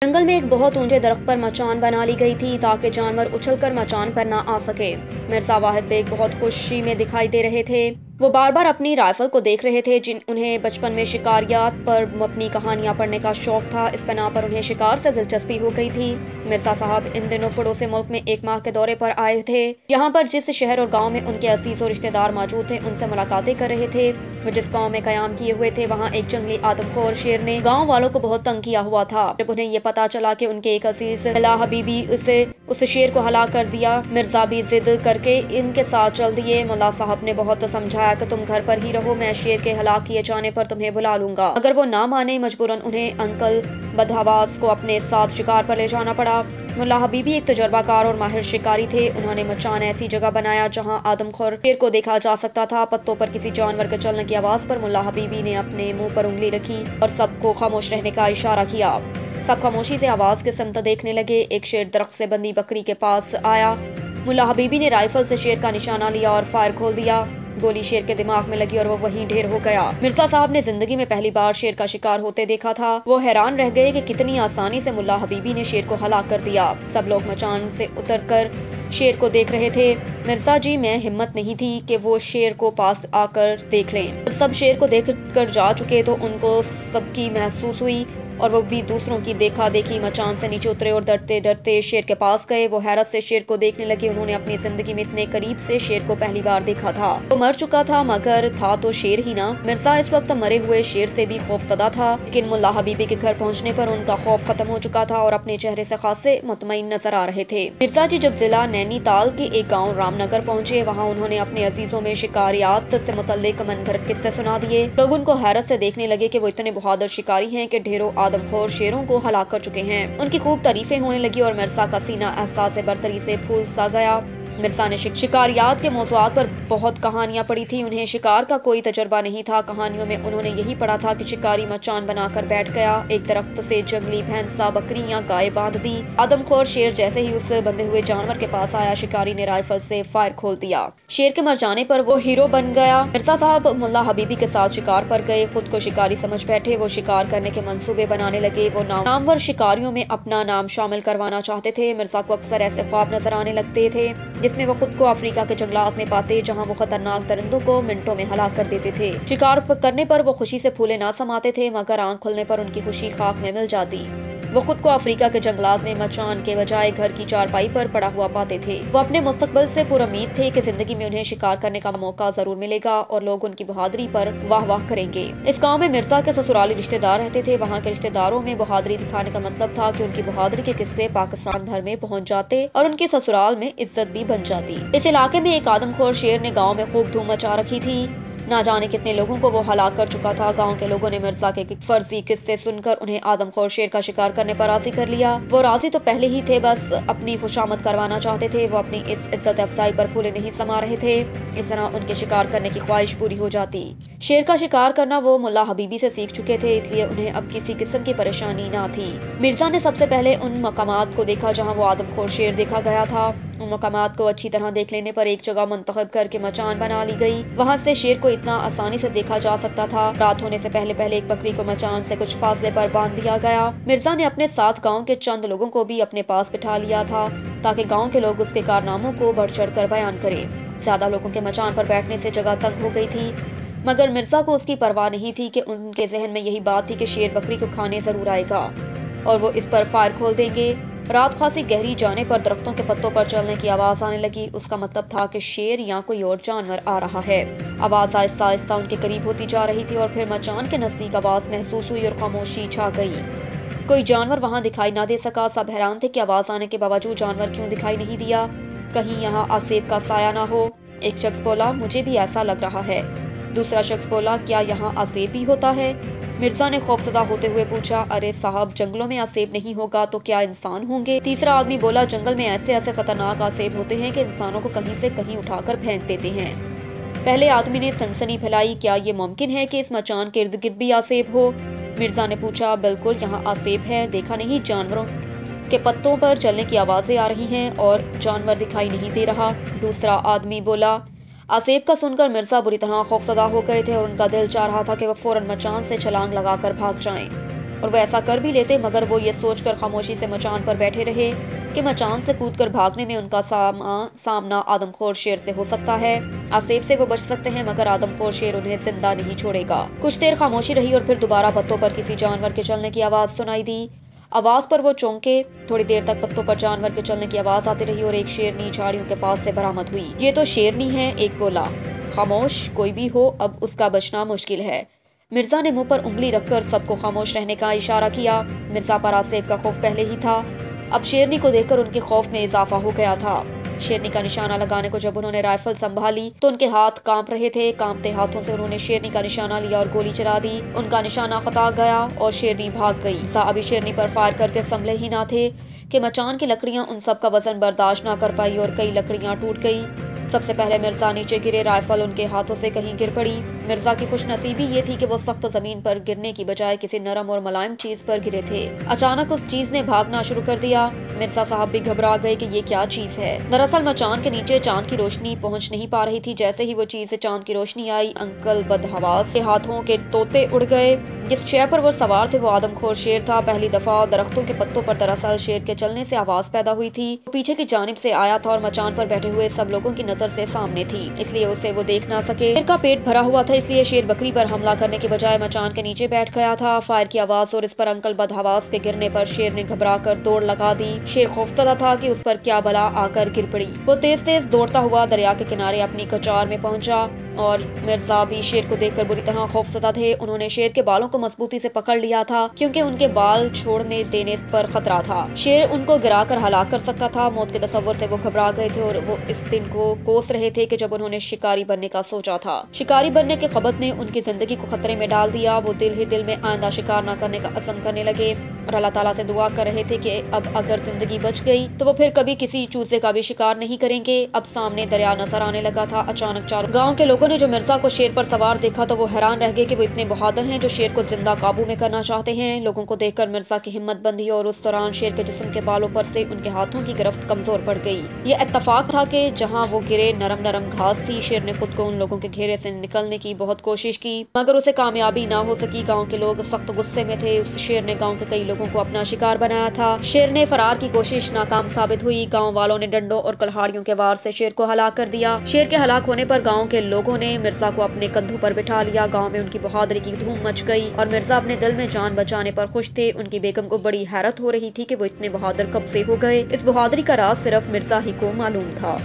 जंगल में एक बहुत ऊंचे दरख्त पर मचान बना ली गई थी ताकि जानवर उछलकर मचान पर ना आ सके। मिर्जा वाहिद बेग बहुत खुशी में दिखाई दे रहे थे। वो बार बार अपनी राइफल को देख रहे थे। उन्हें बचपन में शिकारियात पर अपनी कहानियां पढ़ने का शौक था। इस बिना पर उन्हें शिकार से दिलचस्पी हो गई थी। मिर्जा साहब इन दिनों पड़ोसी मुल्क में 1 माह के दौरे पर आए थे। यहाँ पर जिस शहर और गाँव में उनके अजीज और रिश्तेदार मौजूद थे उनसे मुलाकातें कर रहे थे। वो जिस गाँव में कयाम किए हुए थे वहाँ एक जंगली आदमखोर शेर ने गाँव वालों को बहुत तंग किया हुआ था। जब उन्हें ये पता चला कि उनके एक अजीज मुल्ला हबीबी उस शेर को हलाक कर दिया, मिर्जा भी जिद करके इनके साथ चल दिए। मुल्ला साहब ने बहुत समझाया कि तुम घर पर ही रहो, मैं शेर के हलाक किए जाने पर तुम्हें बुला लूंगा। अगर वो ना माने, मजबूरन उन्हें अंकल बदहवास को अपने साथ शिकार पर ले जाना पड़ा। मुल्ला हबीबी एक तजर्बाकार और माहिर शिकारी थे। उन्होंने मचान ऐसी जगह बनाया जहां आदमखोर शेर को देखा जा सकता था। पत्तों पर किसी जानवर के चलने की आवाज पर मुल्ला हबीबी ने अपने मुंह पर उंगली रखी और सबको खामोश रहने का इशारा किया। सब खामोशी से आवाज के समत देखने लगे। एक शेर दरख्त से बंधी बकरी के पास आया। मुल्ला हबीबी ने राइफल से शेर का निशाना लिया और फायर खोल दिया। गोली शेर के दिमाग में लगी और वो वहीं ढेर हो गया। मिर्जा साहब ने जिंदगी में पहली बार शेर का शिकार होते देखा था। वो हैरान रह गए कि कितनी आसानी से मुल्ला हबीबी ने शेर को हलाक कर दिया। सब लोग मचान से उतरकर शेर को देख रहे थे। मिर्जा जी में हिम्मत नहीं थी कि वो शेर को पास आकर देख लें। जब सब शेर को देख कर जा चुके तो उनको सबकी महसूस हुई और वो भी दूसरों की देखा देखी मचान से नीचे उतरे और डरते डरते शेर के पास गए। वो हैरत से शेर को देखने लगे। उन्होंने अपनी जिंदगी में इतने करीब से शेर को पहली बार देखा था। वो मर चुका था मगर था तो शेर ही ना। मिर्जा इस वक्त मरे हुए शेर से भी खौफजदा था, लेकिन मुल्ला हबीबी के घर पहुँचने पर उनका खौफ खत्म हो चुका था और अपने चेहरे से खासे मुतमईन नजर आ रहे थे। मिर्जा जी जब जिला नैनीताल के एक गाँव रामनगर पहुँचे, वहाँ उन्होंने अपने अजीजों में शिकारियात से मुतल्लिक मनगढ़ंत किस्से सुना दिए। लोग उनको हैरत से देखने लगे कि वो इतने बहादुर शिकारी हैं कि ढेरों आदमखोर शेरों को हलाक कर चुके हैं। उनकी खूब तारीफें होने लगी और मिर्जा का सीना एहसास बरतरी से फूल सा गया। मिर्जा ने शिकारियात के मौज़ूआत पर बहुत कहानियां पढ़ी थी। उन्हें शिकार का कोई तजर्बा नहीं था। कहानियों में उन्होंने यही पढ़ा था कि शिकारी मचान बनाकर बैठ गया, एक दरख्त से जंगली भैंसा बकरी या गाय बांध दी। आदमखोर शेर जैसे ही उस बंधे हुए जानवर के पास आया, शिकारी ने राइफल से फायर खोल दिया। शेर के मर जाने पर वो हीरो बन गया। मिर्जा साहब मुल्ला हबीबी के साथ शिकार पर गए। खुद को शिकारी समझ बैठे। वो शिकार करने के मंसूबे बनाने लगे। वो नामवर शिकारियों में अपना नाम शामिल करवाना चाहते थे। मिर्जा को अक्सर ऐसे ख्वाब नजर आने लगते थे जिसमें वो खुद को अफ्रीका के जंगलात में पाते, जहां वो खतरनाक दरिंदों को मिनटों में हलाक कर देते थे। शिकार करने पर वो खुशी से फूले ना समाते थे, मगर आंख खुलने पर उनकी खुशी खाक में मिल जाती। वो खुद को अफ्रीका के जंगलात में मचान के बजाय घर की चारपाई पर पड़ा हुआ पाते थे। वो अपने मुस्तकबिल से पुरुम्मीद थे कि जिंदगी में उन्हें शिकार करने का मौका जरूर मिलेगा और लोग उनकी बहादुरी पर वाह वाह करेंगे। इस गांव में मिर्जा के ससुराली रिश्तेदार रहते थे। वहाँ के रिश्तेदारों में बहादुरी दिखाने का मतलब था कि उनकी बहादुरी के किस्से पाकिस्तान भर में पहुँच जाते और उनके ससुराल में इज्जत भी बन जाती। इस इलाके में एक आदमखोर शेर ने गाँव में खूब धूम मचा रखी थी। ना जाने कितने लोगों को वो हलाक कर चुका था। गांव के लोगों ने मिर्जा के फर्जी किस्से सुनकर उन्हें आदमखोर शेर का शिकार करने पर राजी कर लिया। वो राजी तो पहले ही थे, बस अपनी खुशामद करवाना चाहते थे। वो अपनी इस इज्जत अफजाई पर फूले नहीं समा रहे थे। इस तरह उनके शिकार करने की ख्वाहिश पूरी हो जाती। शेर का शिकार करना वो मुल्ला हबीबी से सीख चुके थे, इसलिए उन्हें अब किसी किस्म की परेशानी ना थी। मिर्जा ने सबसे पहले उन मकामात को देखा जहाँ वो आदमखोर शेर देखा गया था। उन मकामात को अच्छी तरह देख लेने पर एक जगह मुंतखब करके मचान बना ली गई। वहाँ से शेर को इतना आसानी से देखा जा सकता था। रात होने से पहले पहले एक बकरी को मचान से कुछ फासले पर बांध दिया गया। मिर्जा ने अपने साथ गांव के चंद लोगों को भी अपने पास बिठा लिया था ताकि गांव के लोग उसके कारनामों को बढ़ चढ़ कर बयान करें। ज्यादा लोगों के मचान पर बैठने से जगह तंग हो गई थी, मगर मिर्जा को उसकी परवाह नहीं थी कि उनके जहन में यही बात थी कि शेर बकरी को खाने जरूर आएगा और वो इस पर फायर खोल देंगे। रात खासी गहरी जाने पर दरख्तों के पत्तों पर चलने की आवाज आने लगी। उसका मतलब था कि शेर या कोई और जानवर आ रहा है। आवाज आहिस्ता आहिस्ता उनके करीब होती जा रही थी और फिर मचान के नजदीक आवाज महसूस हुई और खामोशी छा गई। कोई जानवर वहां दिखाई ना दे सका। सब हैरान थे कि आवाज आने के बावजूद जानवर क्यों दिखाई नहीं दिया। कहीं यहाँ आसेब का साया ना हो। एक शख्स बोला, मुझे भी ऐसा लग रहा है। दूसरा शख्स बोला, क्या यहाँ आसेब भी होता है? मिर्जा ने खौफजदा होते हुए पूछा, अरे साहब, जंगलों में आसेब नहीं होगा तो क्या इंसान होंगे? तीसरा आदमी बोला, जंगल में ऐसे ऐसे खतरनाक आसेब होते हैं कि इंसानों को कहीं से कहीं उठाकर फेंक देते हैं। पहले आदमी ने सनसनी फैलाई, क्या ये मुमकिन है कि इस मचान के इर्द गिर्द भी आसेब हो? मिर्जा ने पूछा, बिल्कुल यहाँ आसेब है। देखा नहीं, जानवरों के पत्तों पर चलने की आवाजें आ रही हैं और जानवर दिखाई नहीं दे रहा। दूसरा आदमी बोला, आसेब का सुनकर मिर्जा बुरी तरह खौफजदा हो गए थे और उनका दिल चाह रहा था कि वह फौरन मचान से छलांग लगाकर भाग जाएं। और वो ऐसा कर भी लेते, मगर वो ये सोचकर खामोशी से मचान पर बैठे रहे कि मचान से कूदकर भागने में उनका सामना आदमखोर शेर से हो सकता है। आसेब से वो बच सकते हैं, मगर आदमखोर शेर उन्हें जिंदा नहीं छोड़ेगा। कुछ देर खामोशी रही और फिर दोबारा पत्तों पर किसी जानवर के चलने की आवाज सुनाई दी। आवाज पर वो चौंके। थोड़ी देर तक पत्तों पर जानवर के चलने की आवाज आती रही और एक शेरनी झाड़ियों के पास से बरामद हुई। ये तो शेरनी है, एक बोला। खामोश, कोई भी हो, अब उसका बचना मुश्किल है। मिर्जा ने मुंह पर उंगली रखकर सबको खामोश रहने का इशारा किया। मिर्जा पर आसेब का खौफ पहले ही था, अब शेरनी को देखकर उनके खौफ में इजाफा हो गया था। शेरनी का निशाना लगाने को जब उन्होंने राइफल संभाली तो उनके हाथ कांप रहे थे। कांपते हाथों से उन्होंने शेरनी का निशाना लिया और गोली चला दी। उनका निशाना खता गया और शेरनी भाग गई। अभी शेरनी पर फायर करके संभले ही ना थे कि मचान की लकड़ियां उन सब का वजन बर्दाश्त ना कर पाई और कई लकड़ियां टूट गई। सबसे पहले मिर्जा नीचे गिरे, राइफल उनके हाथों से कहीं गिर पड़ी। मिर्जा की खुशनसीबी ये थी कि वो सख्त जमीन पर गिरने की बजाय किसी नरम और मुलायम चीज पर गिरे थे। अचानक उस चीज ने भागना शुरू कर दिया। मिर्जा साहब भी घबरा गए कि ये क्या चीज है। दरअसल मचान के नीचे चांद की रोशनी पहुंच नहीं पा रही थी। जैसे ही वो चीज से चांद की रोशनी आई, अंकल बदहवास के हाथों के तोते उड़ गए। जिस शय पर वो सवार थे वो आदमखोर शेर था। पहली दफा दरख्तों के पत्तों पर दरअसल शेर के चलने से आवाज पैदा हुई थी। वो पीछे की जानिब से आया था और मचान पर बैठे हुए सब लोगों की नजर से सामने थी, इसलिए उसे वो देख ना सके। शेर का पेट भरा हुआ था, इसलिए शेर बकरी पर हमला करने के बजाय मचान के नीचे बैठ गया था। फायर की आवाज और इस पर अंकल बदहवास के गिरने पर शेर ने घबरा कर दौड़ लगा दी। शेर खौफजदा था कि उस पर क्या बला आकर गिर पड़ी। वो तेज तेज दौड़ता हुआ दरिया के किनारे अपनी कचार में पहुंचा और मिर्जा भी शेर को देखकर बुरी तरह खौफजदा थे। उन्होंने शेर के बालों को मजबूती से पकड़ लिया था, क्योंकि उनके बाल छोड़ने देने पर खतरा था। शेर उनको गिराकर हलाक कर सकता था। मौत के तस्वर से वो घबरा गए थे और वो इस दिन को कोस रहे थे कि जब उन्होंने शिकारी बनने का सोचा था। शिकारी बनने के खबत ने उनकी जिंदगी को खतरे में डाल दिया। वो दिल ही दिल में आइंदा शिकार न करने का अज़्म करने लगे और अल्लाह ताला से दुआ कर रहे थे कि अब अगर जिंदगी बच गई तो वो फिर कभी किसी चूजे का भी शिकार नहीं करेंगे। अब सामने दरिया नजर आने लगा था। अचानक चारों गाँव के लोगों ने जो मिर्जा को शेर पर सवार देखा तो वो हैरान रह गए कि वो इतने बहादुर हैं जो शेर को जिंदा काबू में करना चाहते हैं। लोगों को देखकर मिर्जा की हिम्मत बंधी और उस दौरान शेर के जिस्म के बालों पर से उनके हाथों की गिरफ्त कमजोर पड़ गई। ये इत्तफाक था कि जहाँ वो गिरे नरम नरम घास थी। शेर ने खुद को उन लोगों के घेरे से निकलने की बहुत कोशिश की, मगर उसे कामयाबी ना हो सकी। गाँव के लोग सख्त गुस्से में थे। उस शेर ने गाँव के कई लोगों को अपना शिकार बनाया था। शेर ने फरार की कोशिश नाकाम साबित हुई। गाँव वालों ने डंडों और कुल्हाड़ियों के वार से शेर को हलाक कर दिया। शेर के हलाक होने पर गाँव के लोगों ने मिर्जा को अपने कंधों पर बिठा लिया। गांव में उनकी बहादुरी की धूम मच गई और मिर्जा अपने दिल में जान बचाने पर खुश थे। उनकी बेगम को बड़ी हैरत हो रही थी कि वो इतने बहादुर कब से हो गए। इस बहादुरी का राज सिर्फ मिर्जा ही को मालूम था।